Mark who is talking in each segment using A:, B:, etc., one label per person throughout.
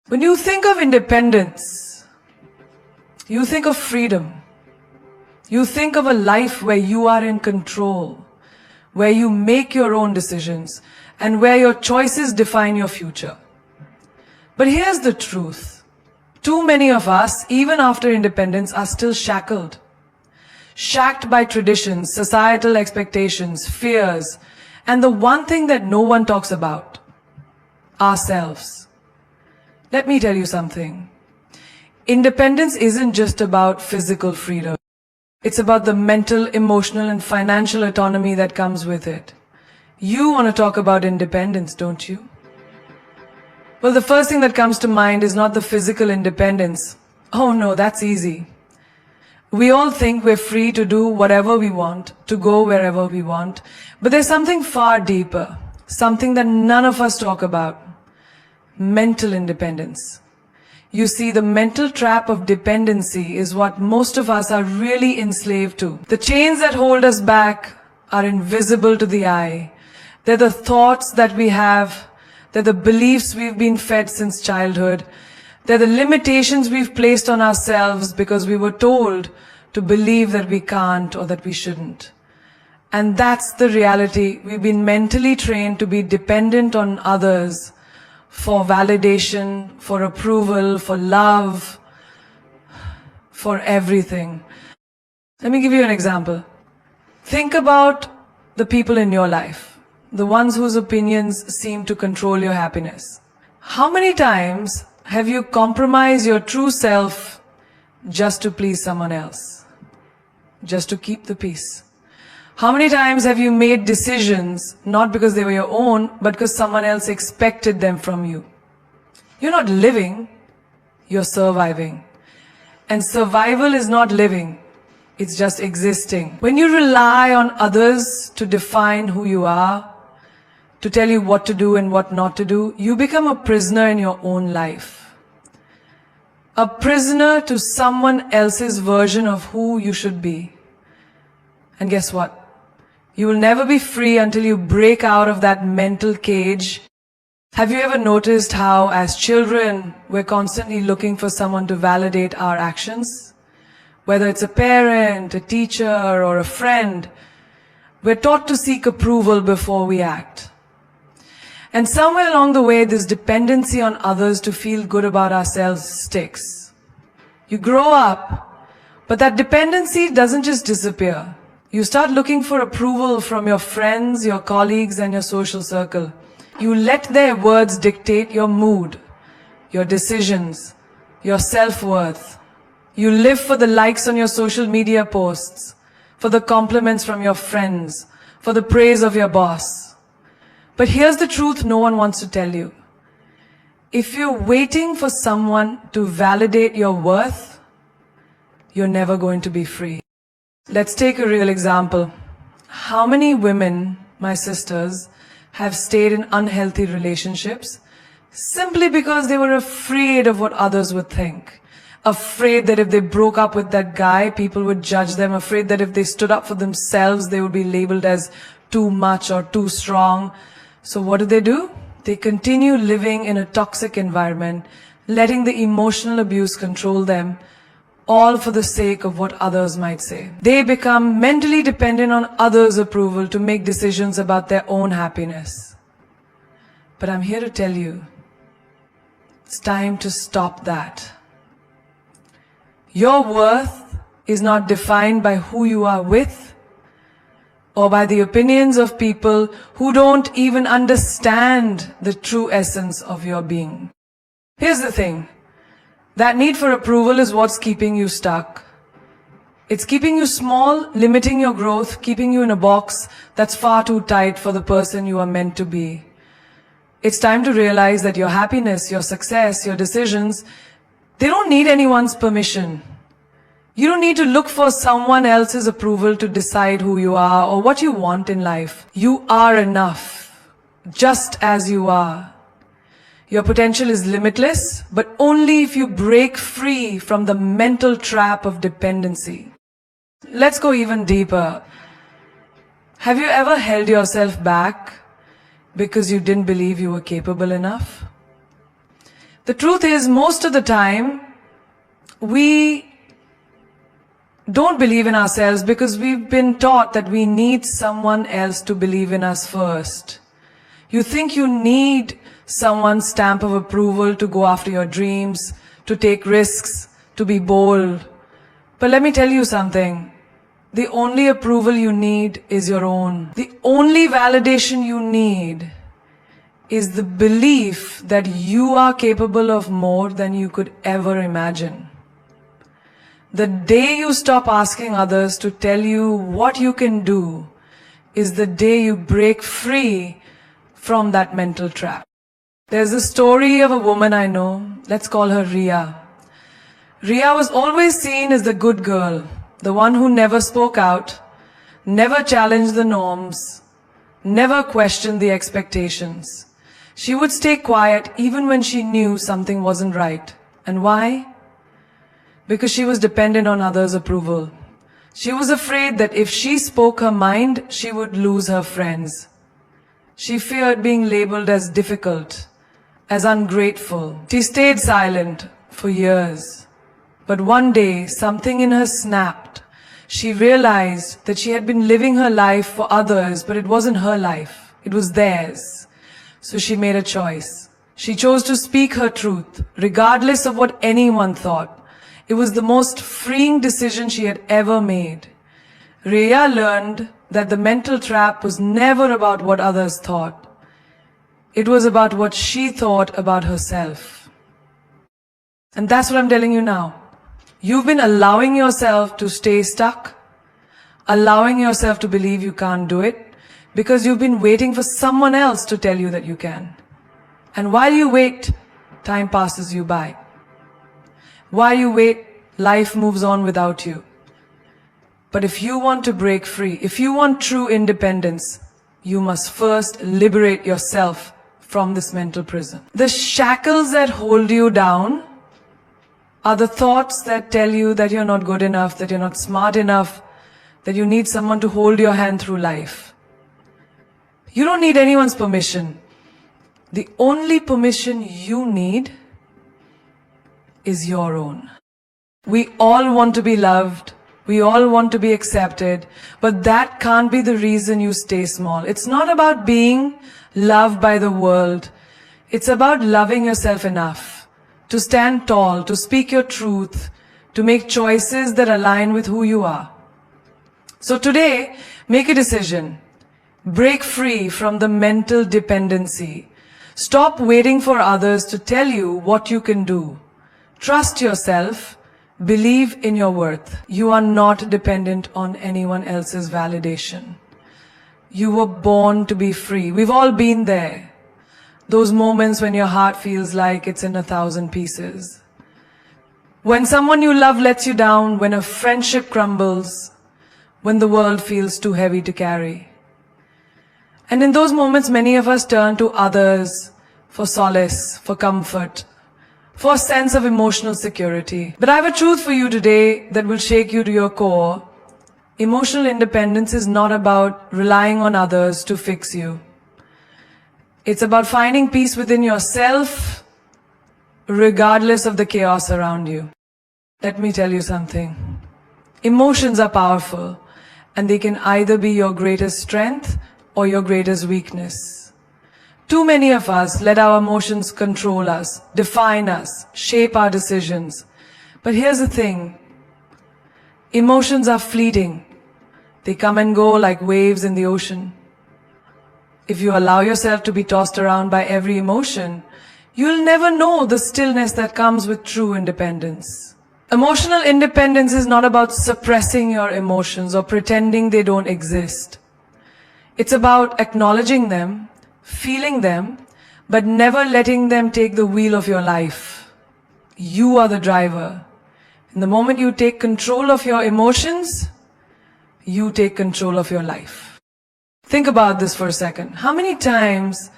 A: When you think of independence, you think of freedom. You think of a life where you are in control, where you make your own decisions, and where your choices define your future. But here's the truth. Too many of us, even after independence, are still shackled. Shacked by traditions, societal expectations, fears, and the one thing that no one talks about, ourselves. Let me tell you something. Independence isn't just about physical freedom. It's about the mental, emotional, and financial autonomy that comes with it. You want to talk about independence, don't you? Well, the first thing that comes to mind is not the physical independence. Oh no, that's easy. We all think we're free to do whatever we want, to go wherever we want. But there's something far deeper, something that none of us talk about. Mental independence. You see, the mental trap of dependency is what most of us are really enslaved to. The chains that hold us back are invisible to the eye. They're the thoughts that we have. They're the beliefs we've been fed since childhood. They're the limitations we've placed on ourselves because we were told to believe that we can't or that we shouldn't. And that's the reality. We've been mentally trained to be dependent on others for validation, for approval, for love, for everything. Let me give you an example. Think about the people in your life, the ones whose opinions seem to control your happiness. How many times have you compromised your true self just to please someone else? Just to keep the peace? How many times have you made decisions not because they were your own, but because someone else expected them from you? You're not living, you're surviving. And survival is not living, it's just existing. When you rely on others to define who you are, to tell you what to do and what not to do, you become a prisoner in your own life. A prisoner to someone else's version of who you should be. And guess what? You will never be free until you break out of that mental cage. Have you ever noticed how, as children, we're constantly looking for someone to validate our actions? Whether it's a parent, a teacher, or a friend, we're taught to seek approval before we act. And somewhere along the way, this dependency on others to feel good about ourselves sticks. You grow up, but that dependency doesn't just disappear. You start looking for approval from your friends, your colleagues, and your social circle. You let their words dictate your mood, your decisions, your self-worth. You live for the likes on your social media posts, for the compliments from your friends, for the praise of your boss. But here's the truth no one wants to tell you. If you're waiting for someone to validate your worth, you're never going to be free. Let's take a real example. How many women, my sisters, have stayed in unhealthy relationships simply because they were afraid of what others would think? Afraid that if they broke up with that guy, people would judge them. Afraid that if they stood up for themselves, they would be labeled as too much or too strong. So what do? They continue living in a toxic environment, letting the emotional abuse control them, all for the sake of what others might say. They become mentally dependent on others' approval to make decisions about their own happiness. But I'm here to tell you, it's time to stop that. Your worth is not defined by who you are with or by the opinions of people who don't even understand the true essence of your being. Here's the thing. That need for approval is what's keeping you stuck. It's keeping you small, limiting your growth, keeping you in a box that's far too tight for the person you are meant to be. It's time to realize that your happiness, your success, your decisions, they don't need anyone's permission. You don't need to look for someone else's approval to decide who you are or what you want in life. You are enough, just as you are. Your potential is limitless, but only if you break free from the mental trap of dependency. Let's go even deeper. Have you ever held yourself back because you didn't believe you were capable enough? The truth is, most of the time, we don't believe in ourselves because we've been taught that we need someone else to believe in us first. You think you need someone's stamp of approval to go after your dreams, to take risks, to be bold. But let me tell you something. The only approval you need is your own. The only validation you need is the belief that you are capable of more than you could ever imagine. The day you stop asking others to tell you what you can do is the day you break free from that mental trap. There's a story of a woman I know. Let's call her Ria. Ria was always seen as the good girl, the one who never spoke out, never challenged the norms, never questioned the expectations. She would stay quiet even when she knew something wasn't right. And why? Because she was dependent on others' approval. She was afraid that if she spoke her mind, she would lose her friends. She feared being labeled as difficult, as ungrateful. She stayed silent for years. But one day, something in her snapped. She realized that she had been living her life for others, but it wasn't her life. It was theirs. So she made a choice. She chose to speak her truth, regardless of what anyone thought. It was the most freeing decision she had ever made. Ria learned that the mental trap was never about what others thought. It was about what she thought about herself. And that's what I'm telling you now. You've been allowing yourself to stay stuck, allowing yourself to believe you can't do it, because you've been waiting for someone else to tell you that you can. And while you wait, time passes you by. While you wait, life moves on without you. But if you want to break free, if you want true independence, you must first liberate yourself from this mental prison. The shackles that hold you down are the thoughts that tell you that you're not good enough, that you're not smart enough, that you need someone to hold your hand through life. You don't need anyone's permission. The only permission you need is your own. We all want to be loved. We all want to be accepted. But that can't be the reason you stay small. It's not about being loved by the world. It's about loving yourself enough to stand tall, to speak your truth, to make choices that align with who you are. So today, make a decision. Break free from the mental dependency. Stop waiting for others to tell you what you can do. Trust yourself. Believe in your worth. You are not dependent on anyone else's validation. You were born to be free. We've all been there. Those moments when your heart feels like it's in 1,000 pieces. When someone you love lets you down, when a friendship crumbles, when the world feels too heavy to carry. And in those moments, many of us turn to others for solace, for comfort, for a sense of emotional security. But I have a truth for you today that will shake you to your core. Emotional independence is not about relying on others to fix you. It's about finding peace within yourself, regardless of the chaos around you. Let me tell you something. Emotions are powerful, and they can either be your greatest strength or your greatest weakness. Too many of us let our emotions control us, define us, shape our decisions. But here's the thing. Emotions are fleeting. They come and go like waves in the ocean. If you allow yourself to be tossed around by every emotion, you'll never know the stillness that comes with true independence. Emotional independence is not about suppressing your emotions or pretending they don't exist. It's about acknowledging them, feeling them, but never letting them take the wheel of your life. You are the driver. And the moment you take control of your emotions, you take control of your life. Think about this for a second. How many times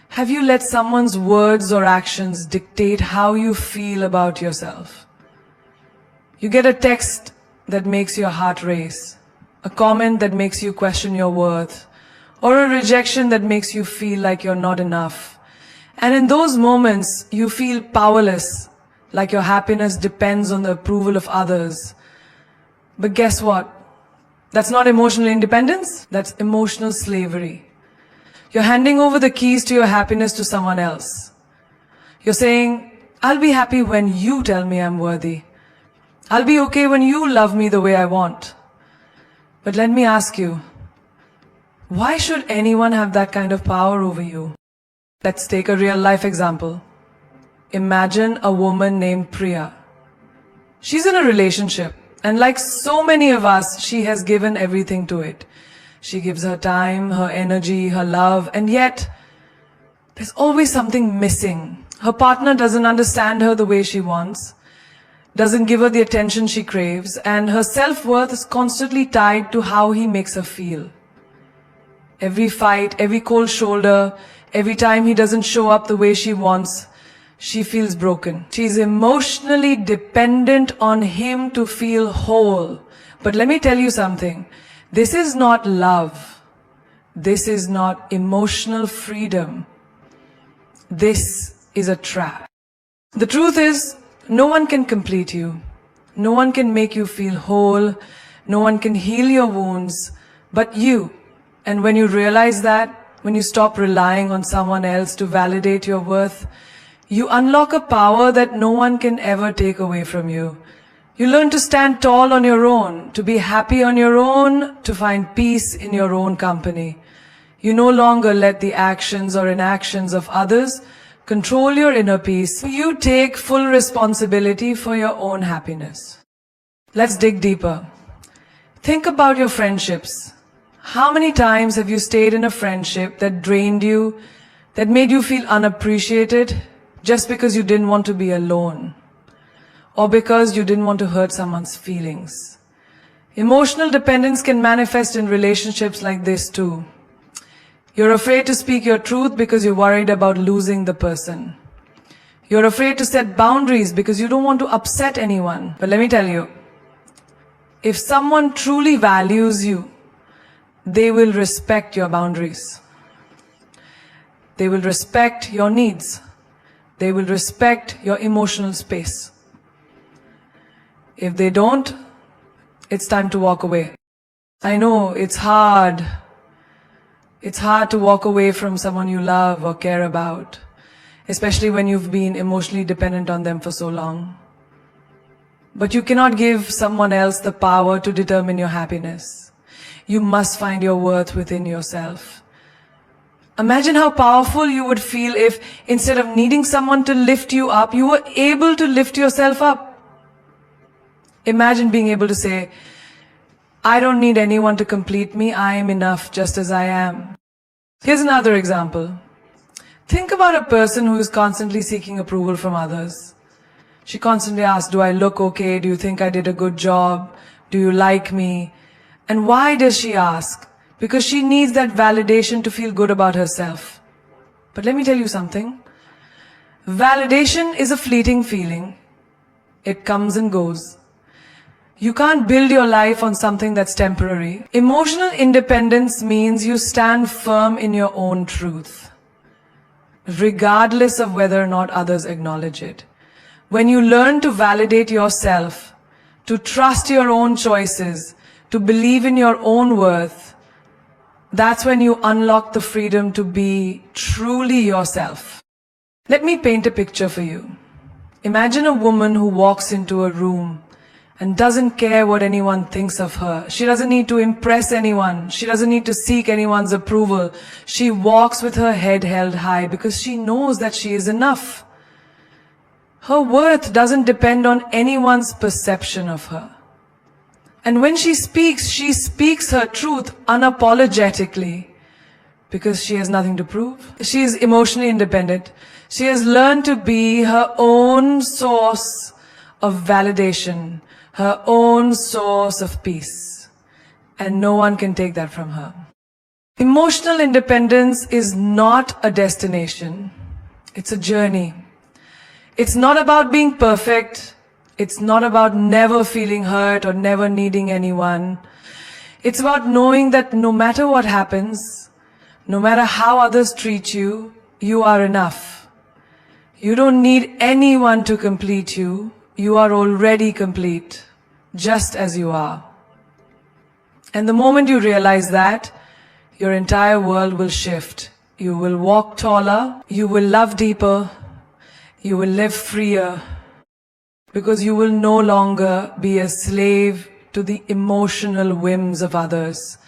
A: have you let someone's words or actions dictate how you feel about yourself? You get a text that makes your heart race, a comment that makes you question your worth, or a rejection that makes you feel like you're not enough. And in those moments, you feel powerless, like your happiness depends on the approval of others. But guess what? That's not emotional independence, that's emotional slavery. You're handing over the keys to your happiness to someone else. You're saying, I'll be happy when you tell me I'm worthy. I'll be okay when you love me the way I want. But let me ask you, why should anyone have that kind of power over you? Let's take a real life example. Imagine a woman named Priya. She's in a relationship, and like so many of us, she has given everything to it. She gives her time, her energy, her love, and yet there's always something missing. Her partner doesn't understand her the way she wants, doesn't give her the attention she craves, and her self-worth is constantly tied to how he makes her feel. Every fight, every cold shoulder, every time he doesn't show up the way she wants, she feels broken. She's emotionally dependent on him to feel whole. But let me tell you something. This is not love. This is not emotional freedom. This is a trap. The truth is, no one can complete you. No one can make you feel whole. No one can heal your wounds but you. And when you realize that, when you stop relying on someone else to validate your worth, you unlock a power that no one can ever take away from you. You learn to stand tall on your own, to be happy on your own, to find peace in your own company. You no longer let the actions or inactions of others control your inner peace. You take full responsibility for your own happiness. Let's dig deeper. Think about your friendships. How many times have you stayed in a friendship that drained you, that made you feel unappreciated, just because you didn't want to be alone, or because you didn't want to hurt someone's feelings? Emotional dependence can manifest in relationships like this too. You're afraid to speak your truth because you're worried about losing the person. You're afraid to set boundaries because you don't want to upset anyone. But let me tell you, if someone truly values you, they will respect your boundaries. They will respect your needs. They will respect your emotional space. If they don't, it's time to walk away. I know it's hard. It's hard to walk away from someone you love or care about, especially when you've been emotionally dependent on them for so long. But you cannot give someone else the power to determine your happiness. You must find your worth within yourself. Imagine how powerful you would feel if, instead of needing someone to lift you up, you were able to lift yourself up. Imagine being able to say, I don't need anyone to complete me. I am enough just as I am. Here's another example. Think about a person who is constantly seeking approval from others. She constantly asks, do I look okay? Do you think I did a good job? Do you like me? And why does she ask? Because she needs that validation to feel good about herself. But let me tell you something. Validation is a fleeting feeling. It comes and goes. You can't build your life on something that's temporary. Emotional independence means you stand firm in your own truth, regardless of whether or not others acknowledge it. When you learn to validate yourself, to trust your own choices, to believe in your own worth, that's when you unlock the freedom to be truly yourself. Let me paint a picture for you. Imagine a woman who walks into a room and doesn't care what anyone thinks of her. She doesn't need to impress anyone. She doesn't need to seek anyone's approval. She walks with her head held high because she knows that she is enough. Her worth doesn't depend on anyone's perception of her. And when she speaks her truth unapologetically because she has nothing to prove. She is emotionally independent. She has learned to be her own source of validation, her own source of peace. And no one can take that from her. Emotional independence is not a destination. It's a journey. It's not about being perfect. It's not about never feeling hurt or never needing anyone. It's about knowing that no matter what happens, no matter how others treat you, you are enough. You don't need anyone to complete you. You are already complete, just as you are. And the moment you realize that, your entire world will shift. You will walk taller, you will love deeper, you will live freer, because you will no longer be a slave to the emotional whims of others.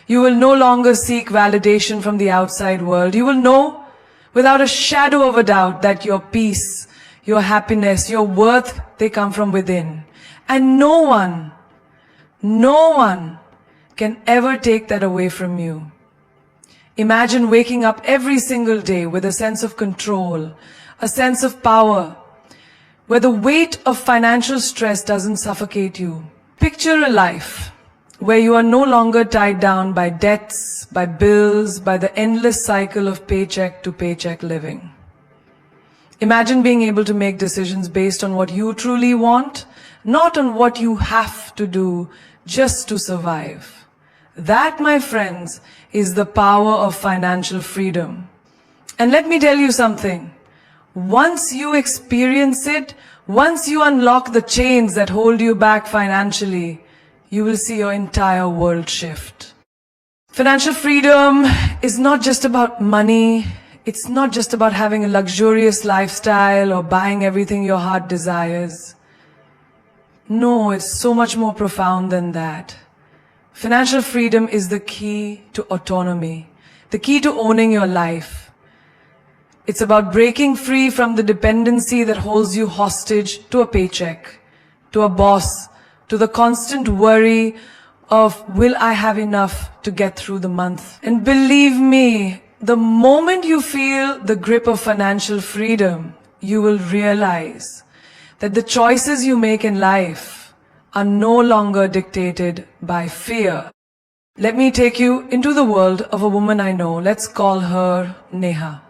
A: You will no longer seek validation from the outside world. You will know without a shadow of a doubt that your peace, your happiness, your worth, they come from within. And no one can ever take that away from you. Imagine waking up every single day with a sense of control, a sense of power, where the weight of financial stress doesn't suffocate you. Picture a life where you are no longer tied down by debts, by bills, by the endless cycle of paycheck to paycheck living. Imagine being able to make decisions based on what you truly want, not on what you have to do just to survive. That, my friends, is the power of financial freedom. And let me tell you something. Once you experience it, once you unlock the chains that hold you back financially, you will see your entire world shift. Financial freedom is not just about money. It's not just about having a luxurious lifestyle or buying everything your heart desires. No, it's so much more profound than that. Financial freedom is the key to autonomy, the key to owning your life. It's about breaking free from the dependency that holds you hostage to a paycheck, to a boss, to the constant worry of, will I have enough to get through the month? And believe me, the moment you feel the grip of financial freedom, you will realize that the choices you make in life are no longer dictated by fear. Let me take you into the world of a woman I know. Let's call her Neha.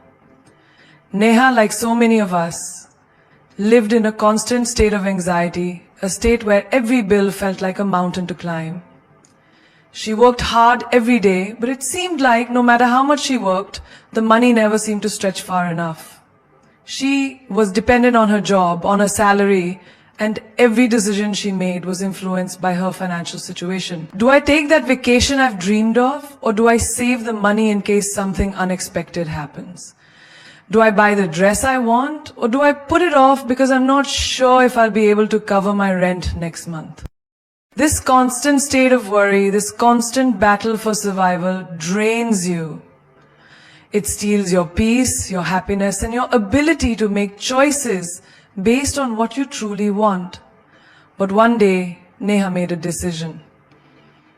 A: Neha, like so many of us, lived in a constant state of anxiety, a state where every bill felt like a mountain to climb. She worked hard every day, but it seemed like no matter how much she worked, the money never seemed to stretch far enough. She was dependent on her job, on her salary, and every decision she made was influenced by her financial situation. Do I take that vacation I've dreamed of, or do I save the money in case something unexpected happens? Do I buy the dress I want, or do I put it off because I'm not sure if I'll be able to cover my rent next month? This constant state of worry, this constant battle for survival drains you. It steals your peace, your happiness, and your ability to make choices based on what you truly want. But one day, Neha made a decision.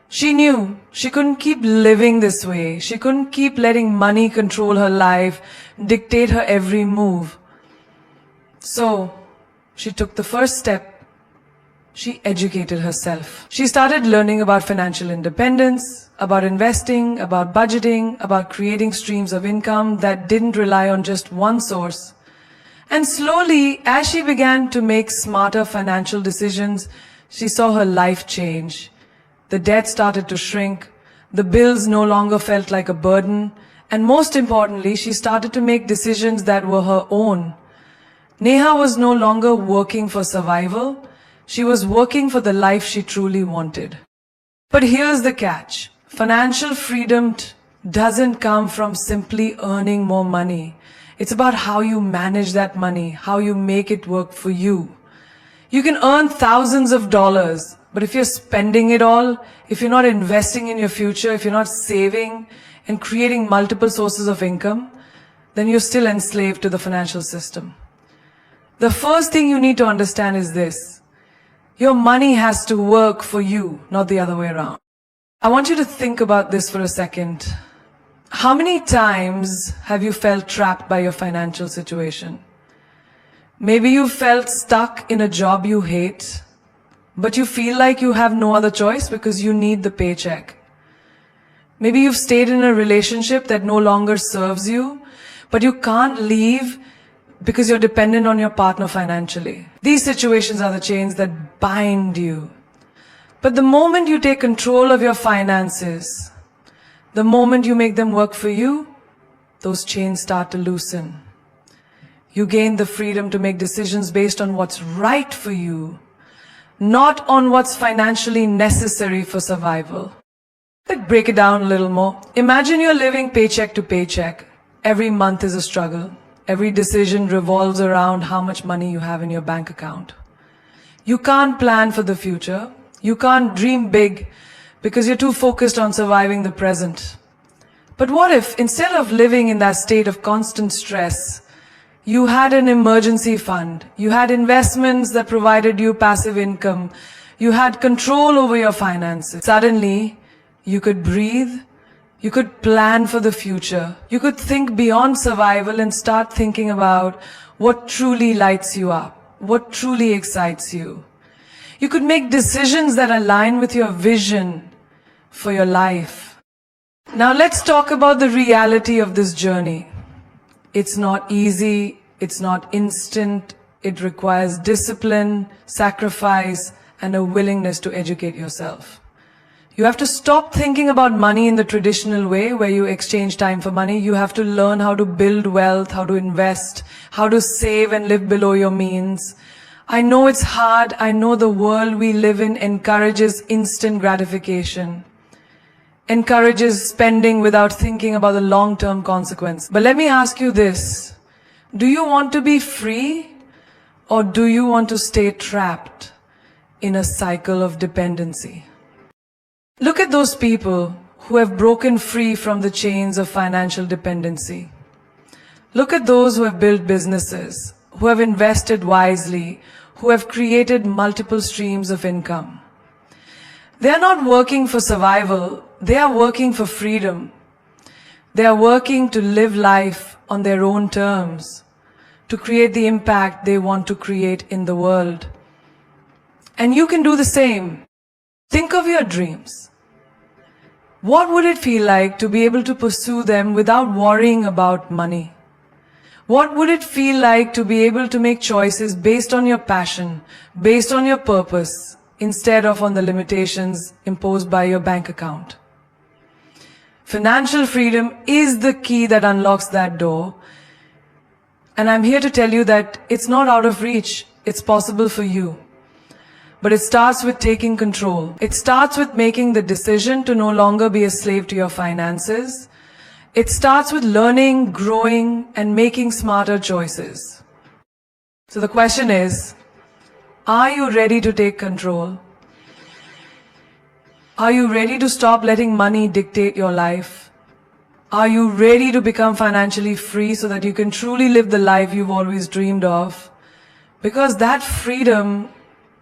A: She knew she couldn't keep living this way. She couldn't keep letting money control her life, dictate her every move. So, she took the first step. She educated herself. She started learning about financial independence, about investing, about budgeting, about creating streams of income that didn't rely on just one source. And slowly, as she began to make smarter financial decisions, she saw her life change. The debt started to shrink, the bills no longer felt like a burden, and most importantly, she started to make decisions that were her own. Neha was no longer working for survival, she was working for the life she truly wanted. But here's the catch. Financial freedom doesn't come from simply earning more money. It's about how you manage that money, how you make it work for you. You can earn thousands of dollars, but if you're spending it all, if you're not investing in your future, if you're not saving and creating multiple sources of income, then you're still enslaved to the financial system. The first thing you need to understand is this. Your money has to work for you, not the other way around. I want you to think about this for a second. How many times have you felt trapped by your financial situation? Maybe you felt stuck in a job you hate, but you feel like you have no other choice because you need the paycheck. Maybe you've stayed in a relationship that no longer serves you, but you can't leave because you're dependent on your partner financially. These situations are the chains that bind you. But the moment you take control of your finances, the moment you make them work for you, those chains start to loosen. You gain the freedom to make decisions based on what's right for you, not on what's financially necessary for survival. Let's break it down a little more. Imagine you're living paycheck to paycheck. Every month is a struggle. Every decision revolves around how much money you have in your bank account. You can't plan for the future. You can't dream big because you're too focused on surviving the present. But what if, instead of living in that state of constant stress, you had an emergency fund, you had investments that provided you passive income, you had control over your finances? Suddenly, you could breathe, you could plan for the future, you could think beyond survival and start thinking about what truly lights you up, what truly excites you. You could make decisions that align with your vision for your life. Now let's talk about the reality of this journey. It's not easy, it's not instant, it requires discipline, sacrifice, and a willingness to educate yourself. You have to stop thinking about money in the traditional way where you exchange time for money. You have to learn how to build wealth, how to invest, how to save and live below your means. I know it's hard. I know the world we live in encourages instant gratification, encourages spending without thinking about the long-term consequence. But let me ask you this. Do you want to be free, or do you want to stay trapped in a cycle of dependency? Look at those people who have broken free from the chains of financial dependency. Look at those who have built businesses, who have invested wisely, who have created multiple streams of income. They are not working for survival, they are working for freedom. They are working to live life on their own terms, to create the impact they want to create in the world. And you can do the same. Think of your dreams. What would it feel like to be able to pursue them without worrying about money? What would it feel like to be able to make choices based on your passion, based on your purpose, instead of on the limitations imposed by your bank account? Financial freedom is the key that unlocks that door. And I'm here to tell you that it's not out of reach. It's possible for you. But it starts with taking control. It starts with making the decision to no longer be a slave to your finances. It starts with learning, growing, and making smarter choices. So the question is, are you ready to take control? Are you ready to stop letting money dictate your life? Are you ready to become financially free so that you can truly live the life you've always dreamed of? Because that freedom,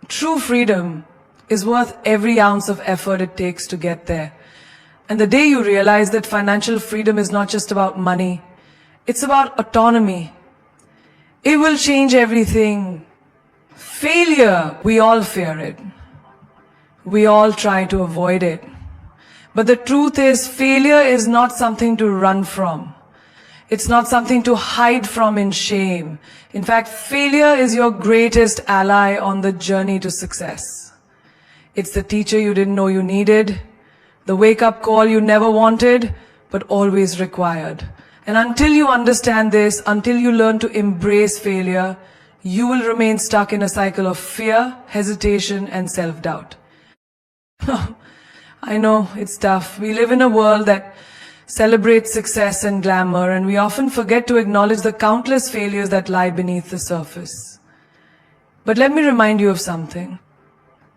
A: true freedom, is worth every ounce of effort it takes to get there. And the day you realize that financial freedom is not just about money, it's about autonomy, it will change everything. Failure, we all fear it. We all try to avoid it. But the truth is, failure is not something to run from. It's not something to hide from in shame. In fact, failure is your greatest ally on the journey to success. It's the teacher you didn't know you needed, the wake-up call you never wanted, but always required. And until you understand this, until you learn to embrace failure, you will remain stuck in a cycle of fear, hesitation, and self-doubt. I know, it's tough. We live in a world that celebrates success and glamour, and we often forget to acknowledge the countless failures that lie beneath the surface. But let me remind you of something.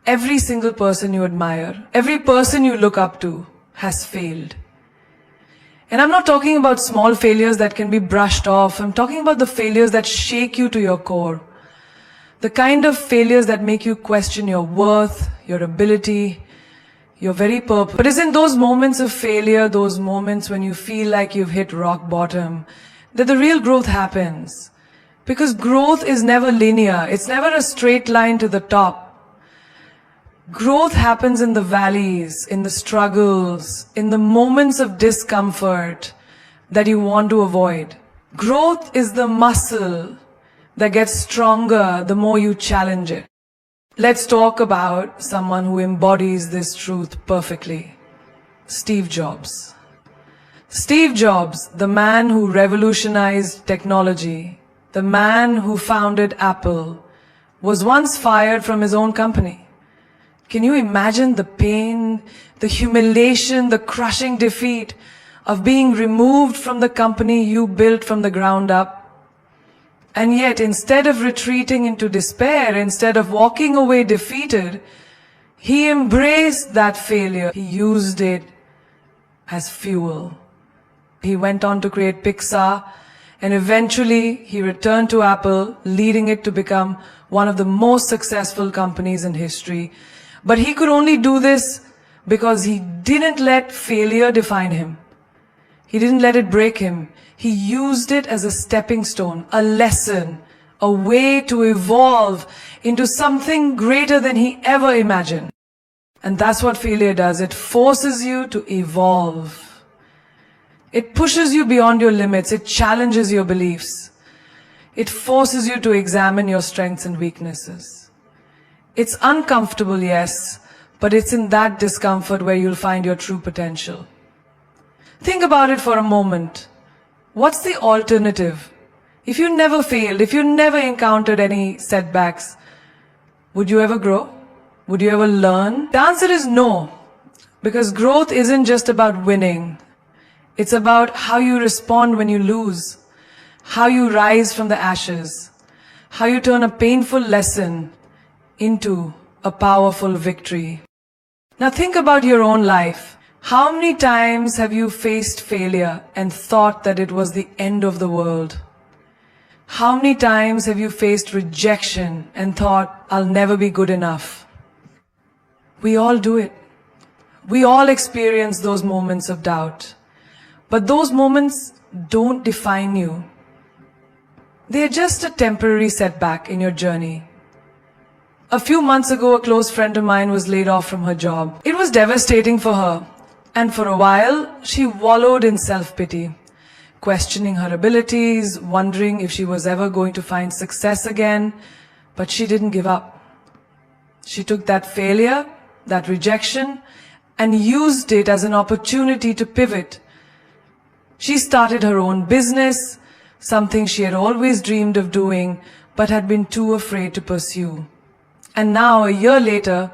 A: Every single person you admire, every person you look up to has failed. And I'm not talking about small failures that can be brushed off. I'm talking about the failures that shake you to your core. The kind of failures that make you question your worth, your ability, your very purpose. But it's in those moments of failure, those moments when you feel like you've hit rock bottom, that the real growth happens. Because growth is never linear. It's never a straight line to the top. Growth happens in the valleys, in the struggles, in the moments of discomfort that you want to avoid. Growth is the muscle that gets stronger the more you challenge it. Let's talk about someone who embodies this truth perfectly. Steve Jobs. Steve Jobs, the man who revolutionized technology, the man who founded Apple, was once fired from his own company. Can you imagine the pain, the humiliation, the crushing defeat of being removed from the company you built from the ground up? And yet, instead of retreating into despair, instead of walking away defeated, he embraced that failure. He used it as fuel. He went on to create Pixar, and eventually he returned to Apple, leading it to become one of the most successful companies in history. But he could only do this because he didn't let failure define him. He didn't let it break him. He used it as a stepping stone, a lesson, a way to evolve into something greater than he ever imagined. And that's what failure does. It forces you to evolve. It pushes you beyond your limits. It challenges your beliefs. It forces you to examine your strengths and weaknesses. It's uncomfortable, yes, but it's in that discomfort where you'll find your true potential. Think about it for a moment. What's the alternative? If you never failed, if you never encountered any setbacks, would you ever grow? Would you ever learn? The answer is no, because growth isn't just about winning. It's about how you respond when you lose, how you rise from the ashes, how you turn a painful lesson into a powerful victory. Now think about your own life. How many times have you faced failure and thought that it was the end of the world? How many times have you faced rejection and thought, I'll never be good enough? We all do it. We all experience those moments of doubt. But those moments don't define you. They're just a temporary setback in your journey. A few months ago, a close friend of mine was laid off from her job. It was devastating for her. And for a while, she wallowed in self-pity, questioning her abilities, wondering if she was ever going to find success again. But she didn't give up. She took that failure, that rejection, and used it as an opportunity to pivot. She started her own business, something she had always dreamed of doing, but had been too afraid to pursue. And now, a year later,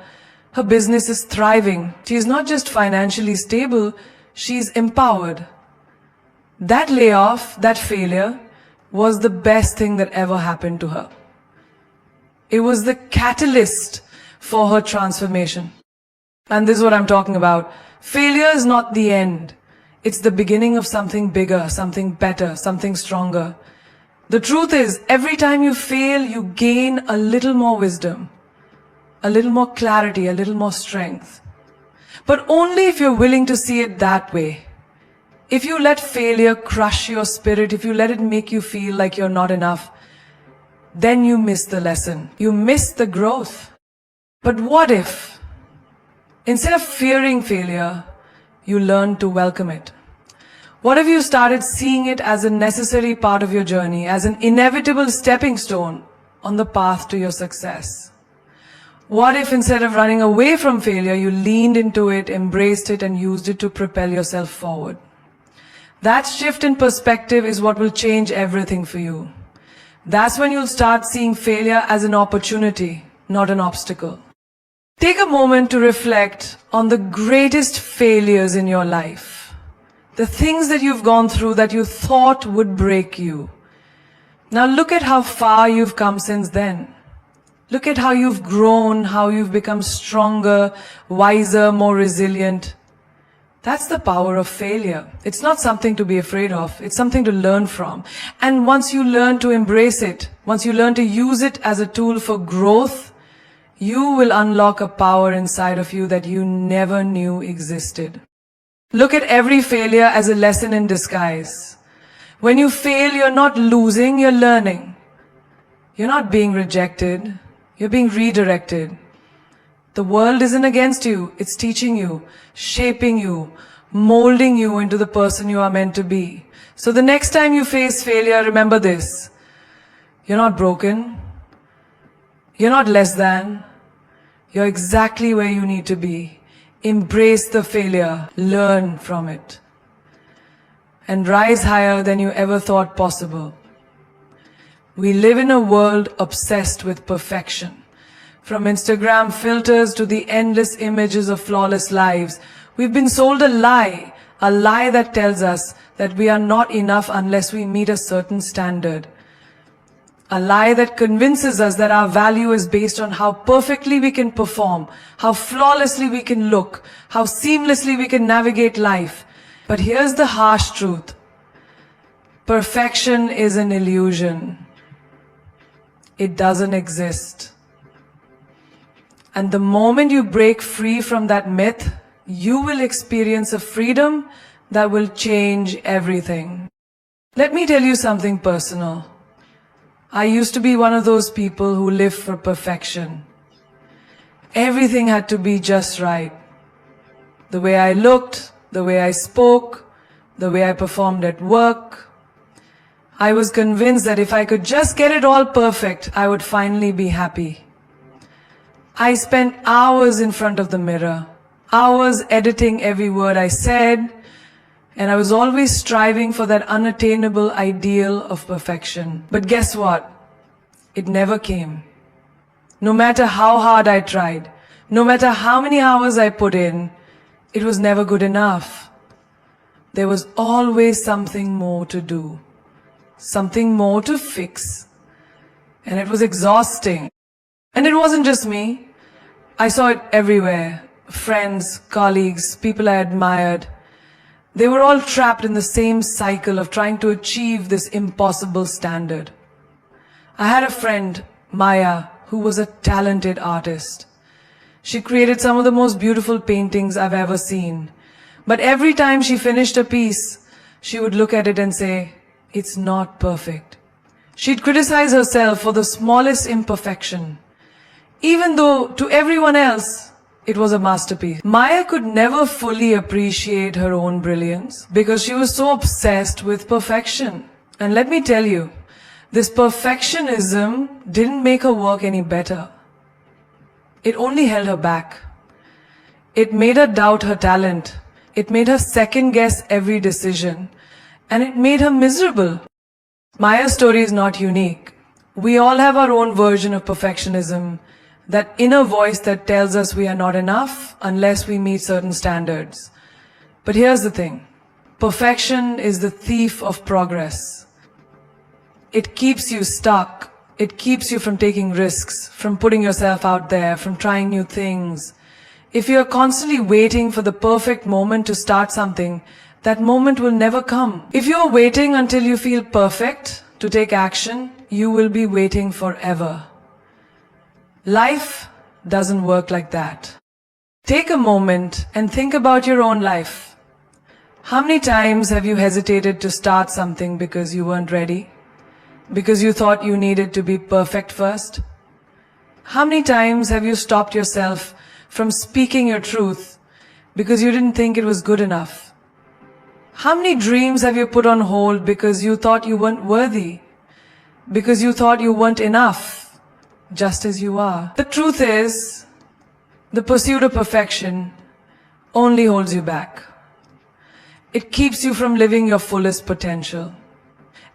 A: her business is thriving. She is not just financially stable, she's empowered. That layoff, that failure, was the best thing that ever happened to her. It was the catalyst for her transformation. And this is what I'm talking about. Failure is not the end. It's the beginning of something bigger, something better, something stronger. The truth is, every time you fail, you gain a little more wisdom, a little more clarity, a little more strength. But only if you're willing to see it that way. If you let failure crush your spirit, if you let it make you feel like you're not enough, then you miss the lesson. You miss the growth. But what if, instead of fearing failure, you learn to welcome it? What if you started seeing it as a necessary part of your journey, as an inevitable stepping stone on the path to your success? What if instead of running away from failure, you leaned into it, embraced it, and used it to propel yourself forward? That shift in perspective is what will change everything for you. That's when you'll start seeing failure as an opportunity, not an obstacle. Take a moment to reflect on the greatest failures in your life. The things that you've gone through that you thought would break you. Now look at how far you've come since then. Look at how you've grown, how you've become stronger, wiser, more resilient. That's the power of failure. It's not something to be afraid of. It's something to learn from. And once you learn to embrace it, once you learn to use it as a tool for growth, you will unlock a power inside of you that you never knew existed. Look at every failure as a lesson in disguise. When you fail, you're not losing, you're learning. You're not being rejected. You're being redirected. The world isn't against you. It's teaching you, shaping you, molding you into the person you are meant to be. So the next time you face failure, remember this. You're not broken. You're not less than. You're exactly where you need to be. Embrace the failure. Learn from it. And rise higher than you ever thought possible. We live in a world obsessed with perfection. From Instagram filters to the endless images of flawless lives, we've been sold a lie that tells us that we are not enough unless we meet a certain standard. A lie that convinces us that our value is based on how perfectly we can perform, how flawlessly we can look, how seamlessly we can navigate life. But here's the harsh truth. Perfection is an illusion. It doesn't exist. And the moment you break free from that myth, you will experience a freedom that will change everything. Let me tell you something personal. I used to be one of those people who lived for perfection. Everything had to be just right. The way I looked, the way I spoke, the way I performed at work. I was convinced that if I could just get it all perfect, I would finally be happy. I spent hours in front of the mirror, hours editing every word I said, and I was always striving for that unattainable ideal of perfection. But guess what? It never came. No matter how hard I tried, no matter how many hours I put in, it was never good enough. There was always something more to do, something more to fix. And it was exhausting. And it wasn't just me. I saw it everywhere. Friends, colleagues, people I admired. They were all trapped in the same cycle of trying to achieve this impossible standard. I had a friend, Maya, who was a talented artist. She created some of the most beautiful paintings I've ever seen. But every time she finished a piece, she would look at it and say, "It's not perfect." She'd criticize herself for the smallest imperfection, even though to everyone else, it was a masterpiece. Maya could never fully appreciate her own brilliance because she was so obsessed with perfection. And let me tell you, this perfectionism didn't make her work any better. It only held her back. It made her doubt her talent. It made her second guess every decision. And it made her miserable. Maya's story is not unique. We all have our own version of perfectionism, that inner voice that tells us we are not enough unless we meet certain standards. But here's the thing. Perfection is the thief of progress. It keeps you stuck. It keeps you from taking risks, from putting yourself out there, from trying new things. If you're constantly waiting for the perfect moment to start something, that moment will never come. If you're waiting until you feel perfect to take action, you will be waiting forever. Life doesn't work like that. Take a moment and think about your own life. How many times have you hesitated to start something because you weren't ready? Because you thought you needed to be perfect first? How many times have you stopped yourself from speaking your truth because you didn't think it was good enough? How many dreams have you put on hold because you thought you weren't worthy? Because you thought you weren't enough, just as you are? The truth is, the pursuit of perfection only holds you back. It keeps you from living your fullest potential.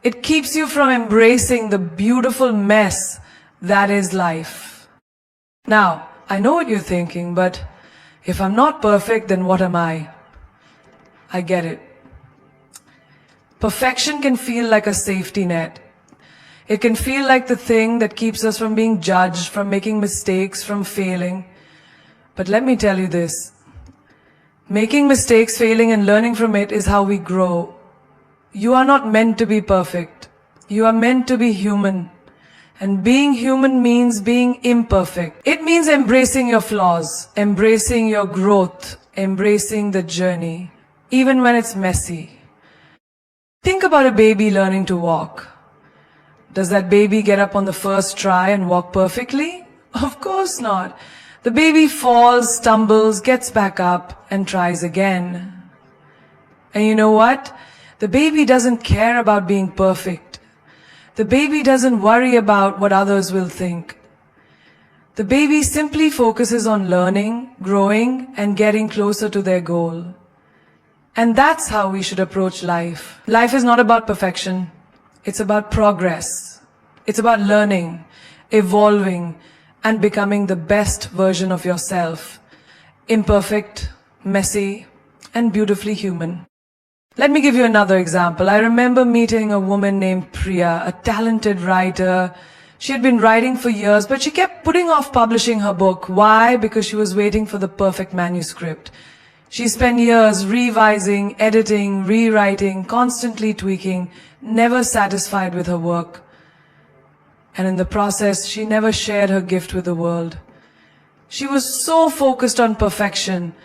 A: It keeps you from embracing the beautiful mess that is life. Now, I know what you're thinking, but if I'm not perfect, then what am I? I get it. Perfection can feel like a safety net. It can feel like the thing that keeps us from being judged, from making mistakes, from failing. But let me tell you this. Making mistakes, failing, and learning from it is how we grow. You are not meant to be perfect. You are meant to be human. And being human means being imperfect. It means embracing your flaws, embracing your growth, embracing the journey, even when it's messy. Think about a baby learning to walk. Does that baby get up on the first try and walk perfectly? Of course not. The baby falls, stumbles, gets back up, and tries again. And you know what? The baby doesn't care about being perfect. The baby doesn't worry about what others will think. The baby simply focuses on learning, growing, and getting closer to their goal. And that's how we should approach life. Life is not about perfection. It's about progress. It's about learning, evolving, and becoming the best version of yourself. Imperfect, messy, and beautifully human. Let me give you another example. I remember meeting a woman named Priya, a talented writer. She had been writing for years, but she kept putting off publishing her book. Why? Because she was waiting for the perfect manuscript. She spent years revising, editing, rewriting, constantly tweaking, never satisfied with her work. And in the process, she never shared her gift with the world. She was so focused on perfection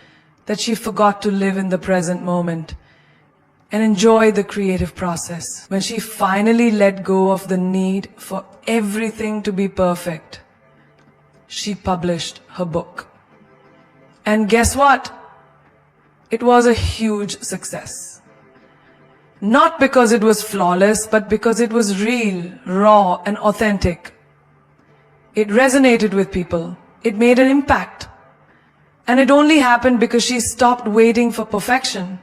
A: that she forgot to live in the present moment and enjoy the creative process. When she finally let go of the need for everything to be perfect, she published her book. And guess what? It was a huge success. Not because it was flawless, but because it was real, raw, and authentic. It resonated with people. It made an impact. And it only happened because she stopped waiting for perfection.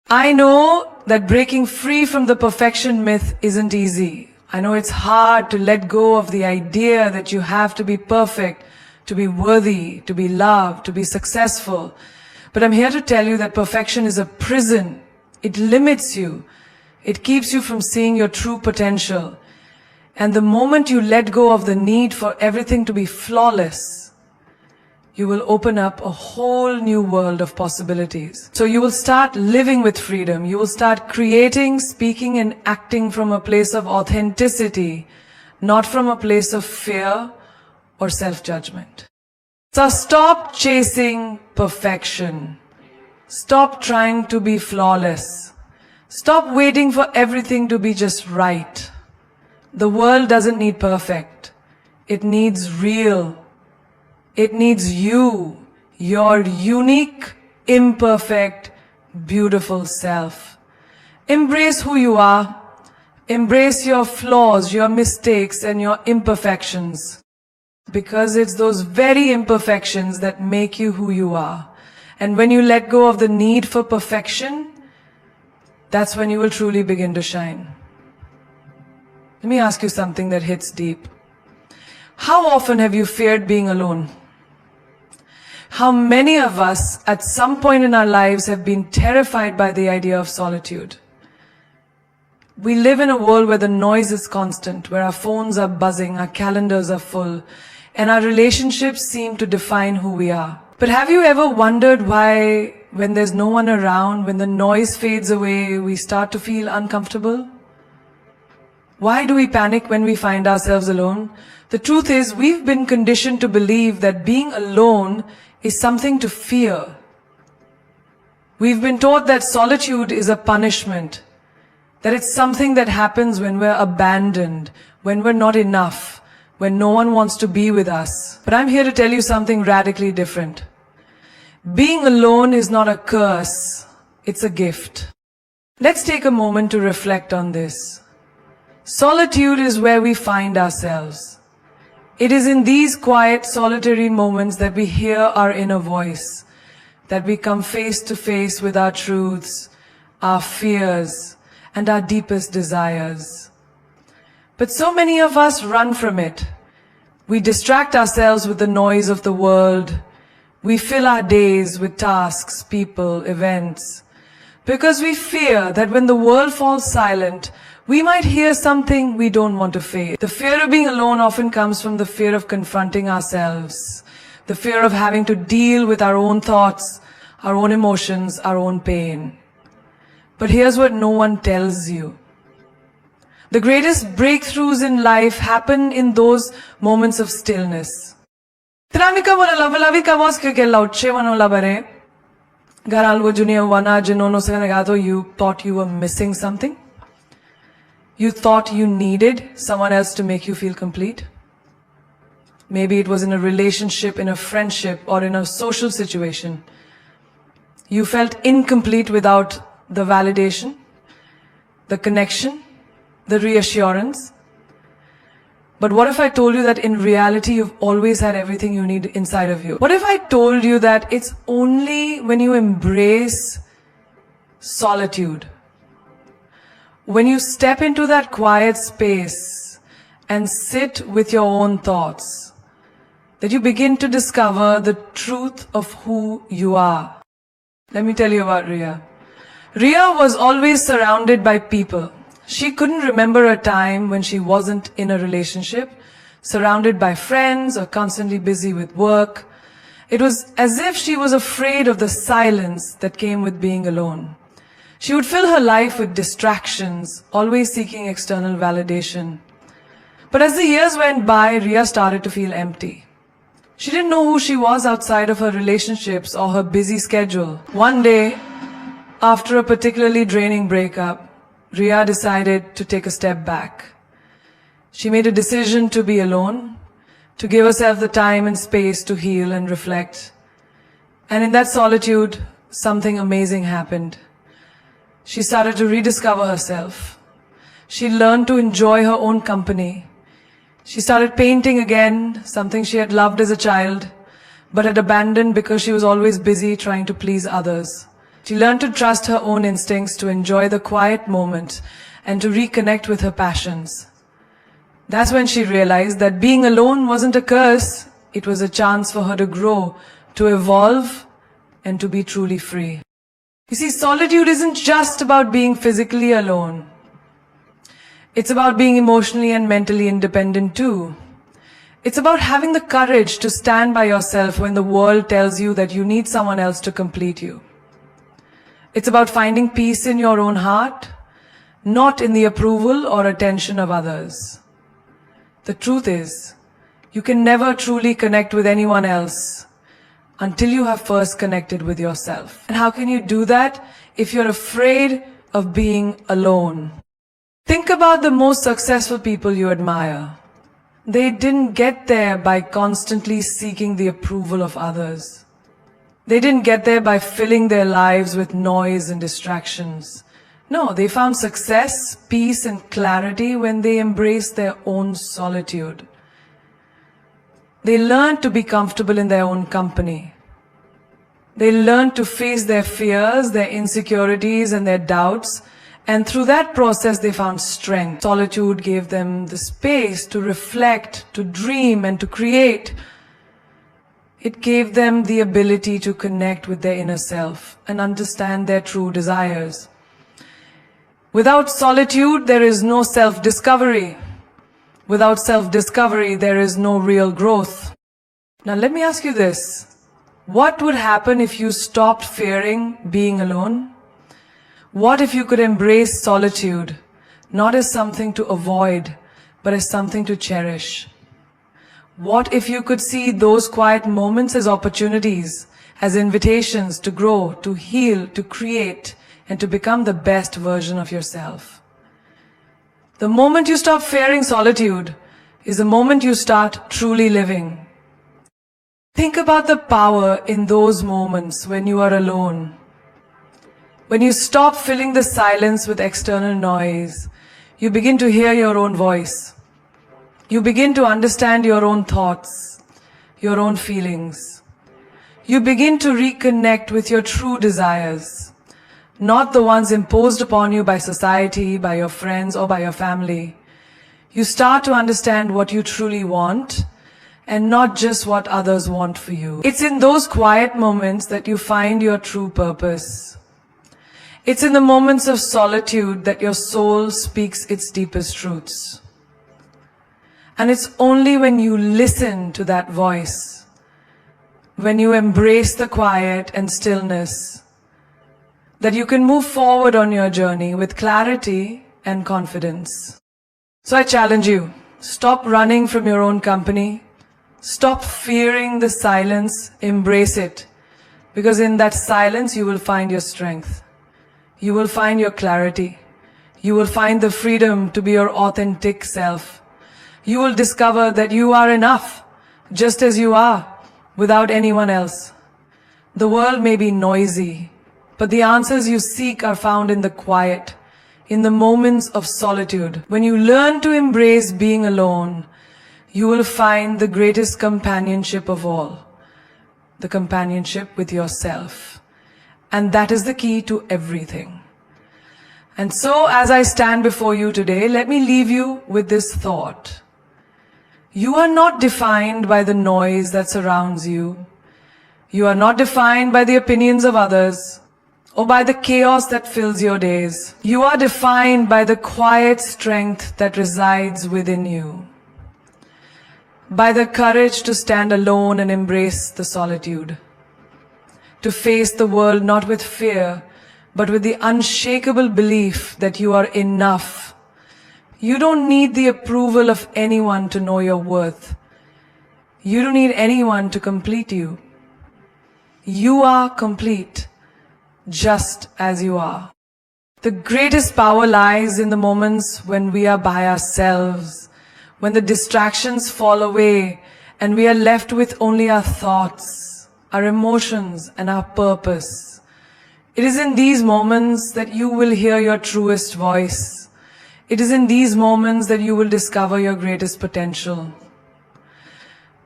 A: I know that breaking free from the perfection myth isn't easy. I know it's hard to let go of the idea that you have to be perfect, to be worthy, to be loved, to be successful. But I'm here to tell you that perfection is a prison. It limits you. It keeps you from seeing your true potential. And the moment you let go of the need for everything to be flawless, you will open up a whole new world of possibilities. So you will start living with freedom. You will start creating, speaking, and acting from a place of authenticity, not from a place of fear or self-judgment. So stop chasing perfection. Stop trying to be flawless. Stop waiting for everything to be just right. The world doesn't need perfect. It needs real. It needs you, your unique, imperfect, beautiful self. Embrace who you are. Embrace your flaws, your mistakes, and your imperfections. Because it's those very imperfections that make you who you are. And when you let go of the need for perfection, that's when you will truly begin to shine. Let me ask you something that hits deep. How often have you feared being alone? How many of us at some point in our lives have been terrified by the idea of solitude? We live in a world where the noise is constant, where our phones are buzzing, our calendars are full, and our relationships seem to define who we are. But have you ever wondered why, when there's no one around, when the noise fades away, we start to feel uncomfortable? Why do we panic when we find ourselves alone? The truth is, we've been conditioned to believe that being alone is something to fear. We've been taught that solitude is a punishment, that it's something that happens when we're abandoned, when we're not enough, when no one wants to be with us. But I'm here to tell you something radically different. Being alone is not a curse, it's a gift. Let's take a moment to reflect on this. Solitude is where we find ourselves. It is in these quiet, solitary moments that we hear our inner voice, that we come face to face with our truths, our fears, and our deepest desires. But so many of us run from it. We distract ourselves with the noise of the world. We fill our days with tasks, people, events, because we fear that when the world falls silent, we might hear something we don't want to face. The fear of being alone often comes from the fear of confronting ourselves, the fear of having to deal with our own thoughts, our own emotions, our own pain. But here's what no one tells you. The greatest breakthroughs in life happen in those moments of stillness. Tramika wala lavika was ke lauche wanola bare. Garalgo junior wana jinono sanagato, you thought you were missing something. You thought you needed someone else to make you feel complete. Maybe it was in a relationship, in a friendship, or in a social situation. You felt incomplete without the validation, the connection, the reassurance. But what if I told you that in reality you've always had everything you need inside of you? What if I told you that it's only when you embrace solitude, when you step into that quiet space, and sit with your own thoughts, that you begin to discover the truth of who you are. Let me tell you about Ria. Ria was always surrounded by people. She couldn't remember a time when she wasn't in a relationship, surrounded by friends or constantly busy with work. It was as if she was afraid of the silence that came with being alone. She would fill her life with distractions, always seeking external validation. But as the years went by, Ria started to feel empty. She didn't know who she was outside of her relationships or her busy schedule. One day, after a particularly draining breakup, Ria decided to take a step back. She made a decision to be alone, to give herself the time and space to heal and reflect. And in that solitude, something amazing happened. She started to rediscover herself. She learned to enjoy her own company. She started painting again, something she had loved as a child, but had abandoned because she was always busy trying to please others. She learned to trust her own instincts, to enjoy the quiet moment, and to reconnect with her passions. That's when she realized that being alone wasn't a curse, it was a chance for her to grow, to evolve, and to be truly free. You see, solitude isn't just about being physically alone. It's about being emotionally and mentally independent too. It's about having the courage to stand by yourself when the world tells you that you need someone else to complete you. It's about finding peace in your own heart, not in the approval or attention of others. The truth is, you can never truly connect with anyone else until you have first connected with yourself. And how can you do that if you're afraid of being alone? Think about the most successful people you admire. They didn't get there by constantly seeking the approval of others. They didn't get there by filling their lives with noise and distractions. No, they found success, peace, and clarity when they embraced their own solitude. They learned to be comfortable in their own company. They learned to face their fears, their insecurities, and their doubts. And through that process, they found strength. Solitude gave them the space to reflect, to dream, and to create. It gave them the ability to connect with their inner self and understand their true desires. Without solitude, there is no self-discovery. Without self-discovery, there is no real growth. Now let me ask you this. What would happen if you stopped fearing being alone? What if you could embrace solitude, not as something to avoid, but as something to cherish? What if you could see those quiet moments as opportunities, as invitations to grow, to heal, to create, and to become the best version of yourself? The moment you stop fearing solitude is the moment you start truly living. Think about the power in those moments when you are alone. When you stop filling the silence with external noise, you begin to hear your own voice. You begin to understand your own thoughts, your own feelings. You begin to reconnect with your true desires, not the ones imposed upon you by society, by your friends, or by your family. You start to understand what you truly want, and not just what others want for you. It's in those quiet moments that you find your true purpose. It's in the moments of solitude that your soul speaks its deepest truths. And it's only when you listen to that voice, when you embrace the quiet and stillness, that you can move forward on your journey with clarity and confidence. So I challenge you, stop running from your own company. Stop fearing the silence, embrace it. Because in that silence you will find your strength. You will find your clarity. You will find the freedom to be your authentic self. You will discover that you are enough, just as you are, without anyone else. The world may be noisy, but the answers you seek are found in the quiet, in the moments of solitude. When you learn to embrace being alone, you will find the greatest companionship of all, the companionship with yourself. And that is the key to everything. And so, as I stand before you today, let me leave you with this thought. You are not defined by the noise that surrounds you. You are not defined by the opinions of others or by the chaos that fills your days. You are defined by the quiet strength that resides within you, by the courage to stand alone and embrace the solitude, to face the world not with fear, but with the unshakable belief that you are enough. You don't need the approval of anyone to know your worth. You don't need anyone to complete you. You are complete, just as you are. The greatest power lies in the moments when we are by ourselves, when the distractions fall away and we are left with only our thoughts, our emotions, and our purpose. It is in these moments that you will hear your truest voice. It is in these moments that you will discover your greatest potential.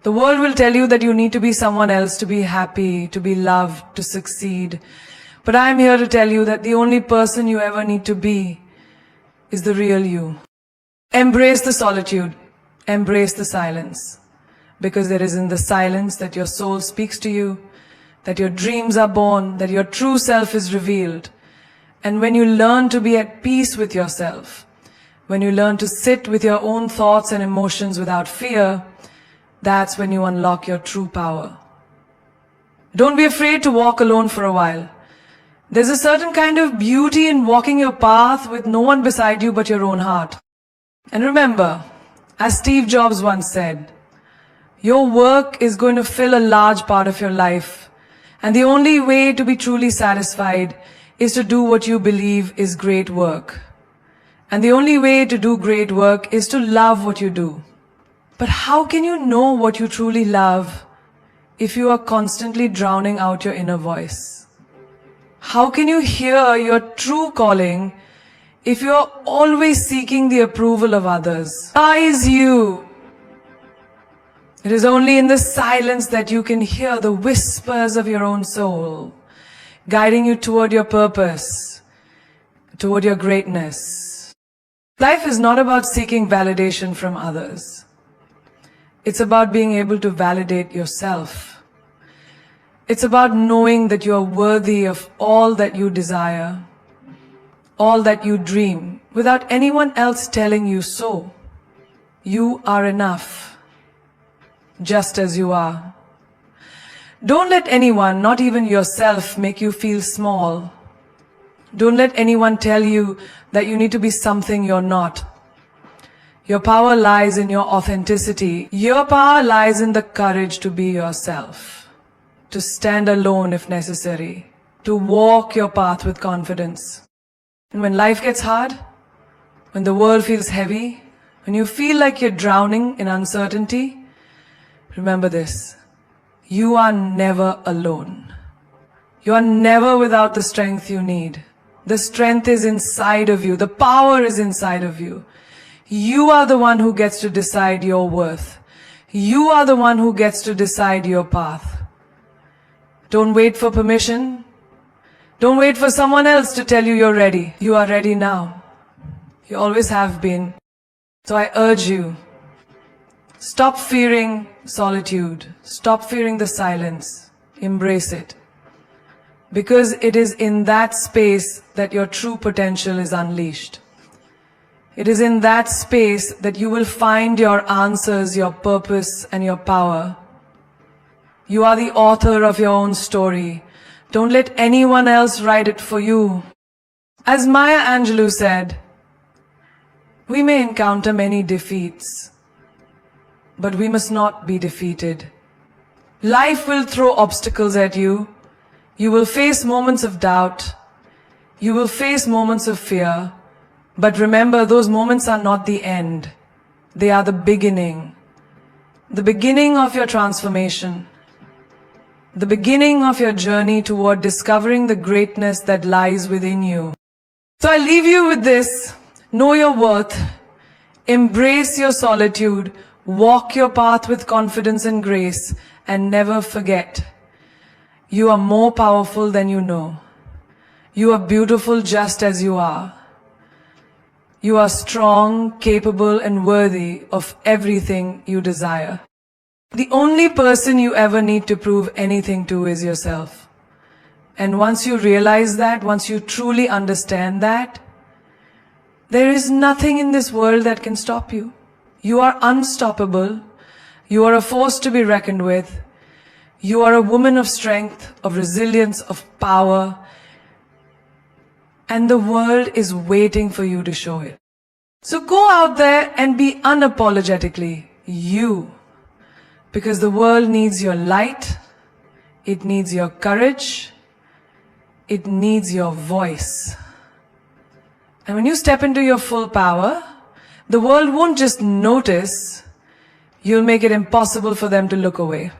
A: The world will tell you that you need to be someone else to be happy, to be loved, to succeed. But I am here to tell you that the only person you ever need to be is the real you. Embrace the solitude. Embrace the silence. Because it is in the silence that your soul speaks to you, that your dreams are born, that your true self is revealed. And when you learn to be at peace with yourself, when you learn to sit with your own thoughts and emotions without fear, that's when you unlock your true power. Don't be afraid to walk alone for a while. There's a certain kind of beauty in walking your path with no one beside you but your own heart. And remember, as Steve Jobs once said, your work is going to fill a large part of your life. And the only way to be truly satisfied is to do what you believe is great work. And the only way to do great work is to love what you do. But how can you know what you truly love if you are constantly drowning out your inner voice? How can you hear your true calling if you are always seeking the approval of others? Eyes you. It is only in the silence that you can hear the whispers of your own soul, guiding you toward your purpose, toward your greatness. Life is not about seeking validation from others. It's about being able to validate yourself. It's about knowing that you are worthy of all that you desire, all that you dream, without anyone else telling you so. You are enough, just as you are. Don't let anyone, not even yourself, make you feel small. Don't let anyone tell you that you need to be something you're not. Your power lies in your authenticity. Your power lies in the courage to be yourself, to stand alone if necessary, to walk your path with confidence. And when life gets hard, when the world feels heavy, when you feel like you're drowning in uncertainty, remember this: you are never alone. You are never without the strength you need. The strength is inside of you. The power is inside of you. You are the one who gets to decide your worth. You are the one who gets to decide your path. Don't wait for permission. Don't wait for someone else to tell you you're ready. You are ready now. You always have been. So I urge you, stop fearing solitude. Stop fearing the silence. Embrace it. Because it is in that space that your true potential is unleashed. It is in that space that you will find your answers, your purpose, and your power. You are the author of your own story. Don't let anyone else write it for you. As Maya Angelou said, we may encounter many defeats, but we must not be defeated. Life will throw obstacles at you. You will face moments of doubt. You will face moments of fear. But remember, those moments are not the end. They are the beginning of your transformation, the beginning of your journey toward discovering the greatness that lies within you. So I leave you with this: know your worth, embrace your solitude, walk your path with confidence and grace, and never forget, you are more powerful than you know. You are beautiful just as you are. You are strong, capable, and worthy of everything you desire. The only person you ever need to prove anything to is yourself. And once you realize that, once you truly understand that, there is nothing in this world that can stop you. You are unstoppable. You are a force to be reckoned with. You are a woman of strength, of resilience, of power. And the world is waiting for you to show it. So go out there and be unapologetically you. Because the world needs your light. It needs your courage. It needs your voice. And when you step into your full power, the world won't just notice, you'll make it impossible for them to look away.